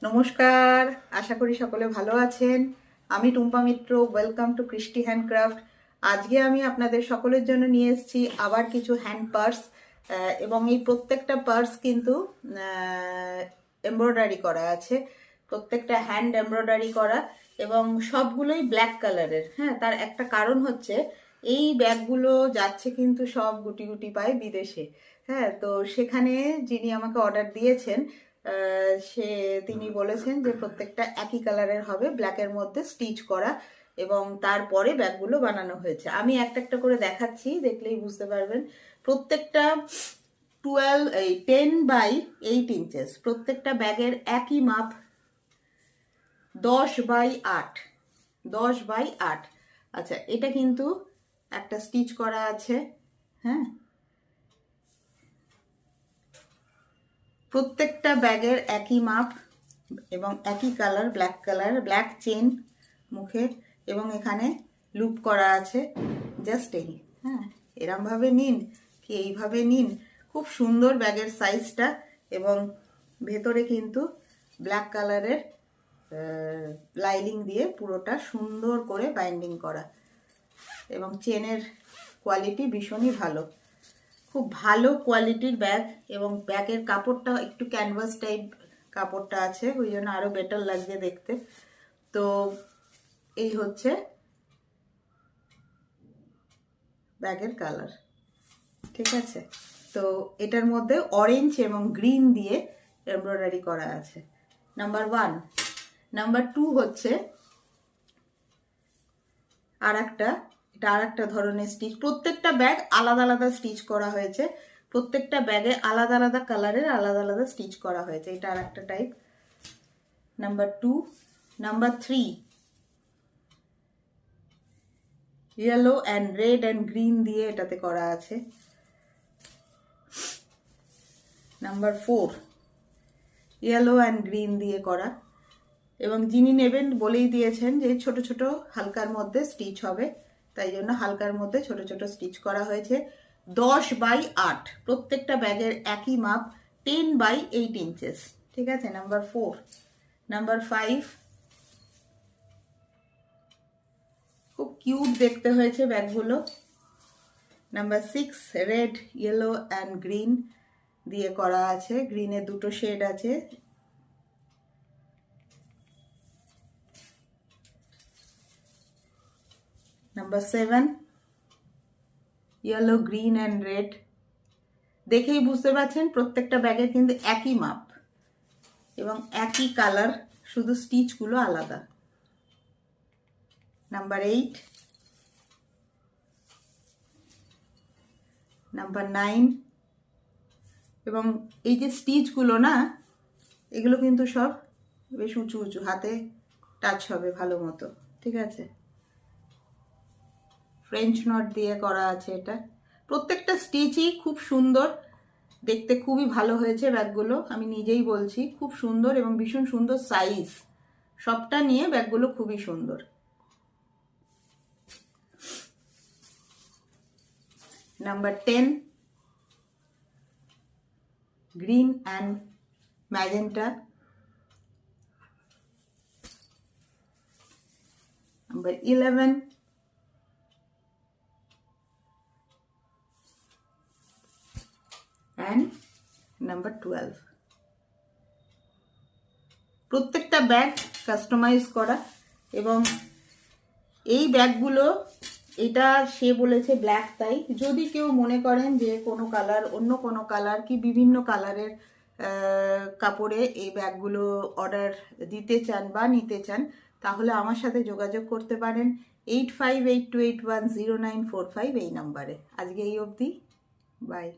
নমস্কার, আশা করি সকলে ভালো আছেন। আমি টুম্পা মিত্র, ওয়েলকাম টু কৃষ্টি হ্যান্ডক্রাফট। আজকে আমি আপনাদের সকলের জন্য নিয়ে এসেছি আবার কিছু হ্যান্ড পার্স, এবং এই প্রত্যেকটা পার্স কিন্তু এমব্রয়ডারি করা আছে, প্রত্যেকটা হ্যান্ড এমব্রয়ডারি করা, এবং সবগুলোই ব্ল্যাক কালারের। হ্যাঁ, তার একটা কারণ হচ্ছে এই ব্যাগগুলো যাচ্ছে কিন্তু সব গুটি গুটি পায় বিদেশে। হ্যাঁ, তো সেখানে যিনি আমাকে অর্ডার দিয়েছেন তিনি বলেছেন যে প্রত্যেকটা একই কালারের হবে, ব্ল্যাকের মধ্যে স্টিচ করা, এবং তারপরে ব্যাগগুলো বানানো হয়েছে। আমি একটা একটা করে দেখাচ্ছি, দেখলেই বুঝতে পারবেন। প্রত্যেকটা 10 by 8 ইঞ্চেস, প্রত্যেকটা ব্যাগের একই মাপ, 10 by 8, 10 by 8। আচ্ছা, এটা কিন্তু একটা স্টিচ করা আছে। হ্যাঁ, প্রত্যেকটা ব্যাগের একই মাপ এবং একই colour, black colour, black chain মুখে, এবং এখানে লুপ করা আছে। জাস্ট এই, হ্যাঁ, এরমভাবে নিন কি এইভাবে নিন, খুব সুন্দর ব্যাগের সাইজটা, এবং ভেতরে কিন্তু ব্ল্যাক কালারের লাইনিং দিয়ে পুরোটা সুন্দর করে বাইন্ডিং করা, এবং চেনের কোয়ালিটি ভীষণই ভালো, খুব ভালো কোয়ালিটির ব্যাগ। এবং ব্যাগের কাপড়টা একটু ক্যানভাস টাইপ কাপড়টা আছে, ওই জন্য আরো বেটার লাগছে দেখতে। তো এই হচ্ছে ব্যাগের কালার, ঠিক আছে। তো এটার মধ্যে অরেঞ্জ এবং গ্রিন দিয়ে এমব্রয়ডারি করা আছে, নাম্বার 1। নাম্বার 2 হচ্ছে এটা আর একটা ধরনের স্টিচ। প্রত্যেকটা ব্যাগ আলাদা আলাদা স্টিচ করা হয়েছে, প্রত্যেকটা ব্যাগে আলাদা আলাদা কালারের আলাদা আলাদা স্টিচ করা হয়েছে। এটা আর একটা type, number 2। Number 3, yellow and red and green দিয়ে এটাতে করা আছে। নাম্বার 4, ইয়েলো অ্যান্ড গ্রিন দিয়ে করা, এবং যিনি নেবেন বলেই দিয়েছেন যে ছোট ছোট হালকার মধ্যে স্টিচ হবে, তাই জন্য হালকার মধ্যে ছোট ছোট স্টিচ করা হয়েছে। 10 by 8, প্রত্যেকটা ব্যাগের একই মাপ, 10 by 8 ইঞ্চেস, ঠিক আছে। নাম্বার 4। নাম্বার 5, খুব কিউট দেখতে হয়েছে ব্যাগগুলো। Number 6, red, yellow and green দিয়ে করা আছে, গ্রিনের দুটো শেড আছে। Number 7, yellow, green and red. দেখেই বুঝতে পারছেন প্রত্যেকটা ব্যাগের কিন্তু একই মাপ এবং একই কালার, শুধু স্টিচগুলো আলাদা। নাম্বার 8, নাম্বার 9, এবং এই যে স্টিচগুলো না, এগুলো কিন্তু সব বেশ উঁচু উঁচু, হাতে টাচ হবে ভালো মতো, ঠিক আছে। ফ্রেঞ্চ নট দিয়ে করা আছে এটা। প্রত্যেকটা স্টিচই খুব সুন্দর দেখতে, খুবই ভালো হয়েছে ব্যাগগুলো, আমি নিজেই বলছি, খুব সুন্দর এবং ভীষণ সুন্দর সাইজ, সবটা নিয়ে ব্যাগগুলো খুবই সুন্দর। Number 10, green and magenta. Number 11, and number 12। প্রত্যেকটা ব্যাগ কাস্টমাইজ করা, এবং এই ব্যাগগুলো, এটা সে বলেছে ব্ল্যাক, তাই যদি কেউ মনে করেন যে কোনো কালার, অন্য কোনো কালার কি বিভিন্ন কালারের কাপড়ে এই ব্যাগগুলো অর্ডার দিতে চান বা নিতে চান, তাহলে আমার সাথে যোগাযোগ করতে পারেন 8582810945 এই নাম্বারে। আজকে এই অবধি, বাই।